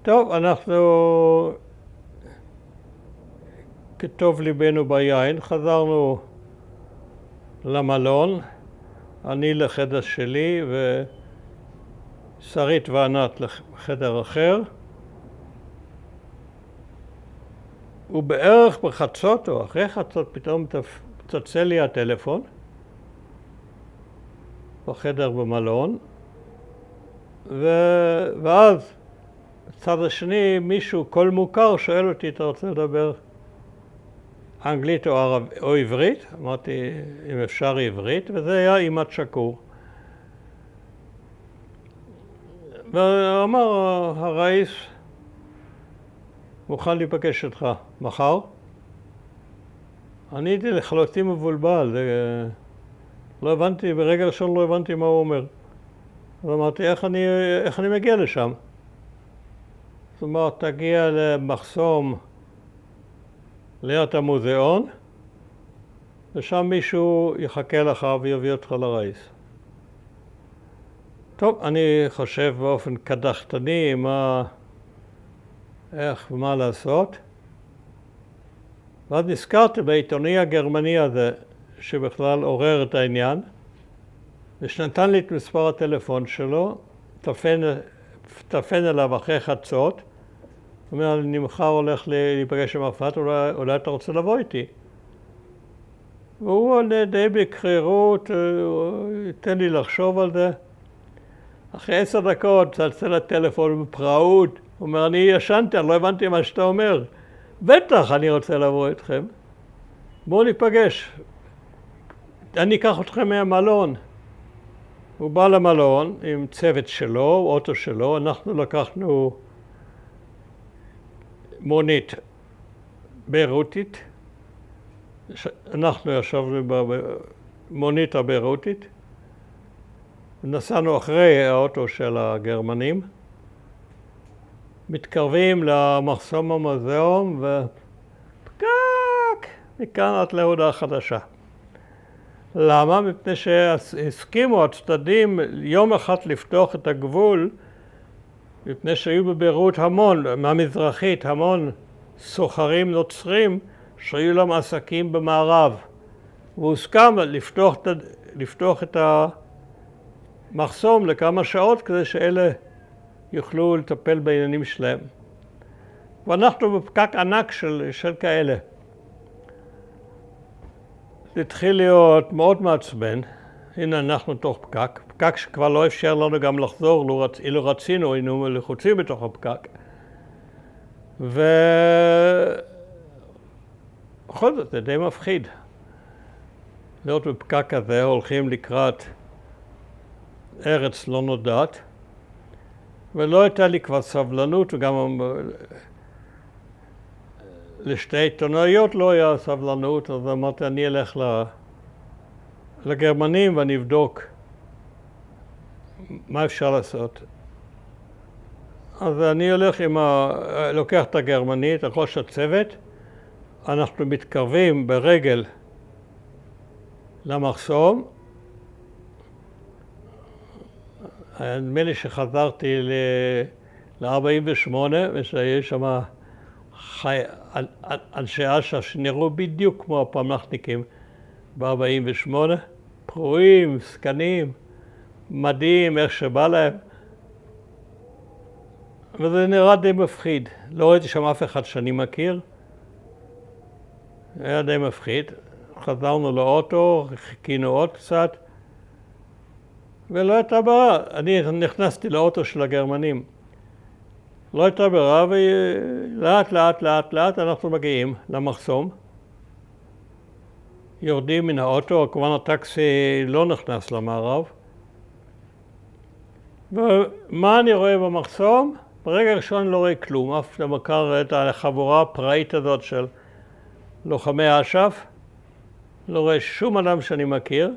טוב, אנחנו כטוב ליבנו ביין, חזרנו למלון, אני לחדר שלי ושרית וענת לחדר אחר, ובערך בחצות או אחרי חצות פתאום מצלצל לי הטלפון בחדר במלון, ואז בצד השני מישהו, קול מוכר, שואל אותי, אתה רוצה לדבר אנגלית או עברית? אמרתי, אם אפשר עברית, וזה היה אימת שקור. ואמר, הראיס מוכן להיפגש איתך מחר. אני הייתי לחלוטין מבולבל, לא הבנתי, ברגע ראשון לא הבנתי מה הוא אומר. אז אמרתי, איך אני מגיע לשם? זאת אומרת, תגיע למחסום ליד המוזיאון, ושם מישהו יחכה לך ויביא אותך לראיס. טוב, אני חושב באופן קדחתני איך ומה לעשות. ואז נזכרתי בעיתוני הגרמני הזה, שבכלל עורר את העניין, ושנתן לי את מספר הטלפון שלו, טפן אליו אחרי חצות, הוא אומר, אני מחר הולך להיפגש עם ערפאת, אולי אתה רוצה לבוא איתי. והוא עונה די בקרירות, ייתן לי לחשוב על זה. אחרי 10 דקות צלצל הטלפון בפראות, הוא אומר, אני ישנתי, אני לא הבנתי מה שאתה אומר. בטח אני רוצה לבוא איתכם. בואו ניפגש. אני אקח אתכם מהמלון. הוא בא למלון עם צוות שלו, אוטו שלו, אנחנו לקחנו מונית ביירותית, אנחנו ישבנו במונית הביירותית, נסענו אחרי האוטו של הגרמנים, מתקרבים למחסום המוזיאון ופקק, מכאן עד להודעה חדשה. למה? מפני שהסכימו הצדדים יום אחד לפתוח את הגבול, מפני שהיו בביירות מהמזרחית, המון סוחרים נוצרים שהיו להם עסקים במערב. והוסכם לפתוח את המחסום לכמה שעות כדי שאלה יוכלו לטפל בעניינים שלהם. ואנחנו בפקק ענק של כאלה. זה התחיל להיות מאוד מעצבן. הנה אנחנו תוך פקק. פקק שכבר לא אפשר לנו גם לחזור, אילו רצינו, היינו לחוצים בתוך הפקק. בכל זאת, זה די מפחיד. להיות בפקק כזה, הולכים לקראת ארץ לא נודעת, ולא הייתה לי כבר סבלנות, וגם לשתי עיתונאיות לא היה סבלנות, אז אמרתי, אני אלך לגרמנים ואני אבדוק מה אפשר לעשות. אז אני הולך לוקח את הגרמנית, את ראש הצוות, אנחנו מתקרבים ברגל למחסום. נדמה לי שחזרתי ל-48, ושיש שם אנשי אש"ף שנראו בדיוק כמו הפלמ"חניקים ב-48, פרועים, זקנים, מדהים, איך שבא להם. וזה נראה די מפחיד. לא ראיתי שם אף אחד שאני מכיר. היה די מפחיד. חזרנו לאוטו, חיכינו עוד קצת, ולא הייתה ברירה. אני נכנסתי לאוטו של הגרמנים. לא הייתה ברירה, ולאט אנחנו מגיעים למחסום. יורדים מן האוטו, כמובן הטקסי לא נכנס למערב. ומה אני רואה במחסום? ברגע ראשון לא רואה כלום, אף לא מכיר את החבורה הפראית הזאת של לוחמי אש"ף. לא רואה שום אדם שאני מכיר.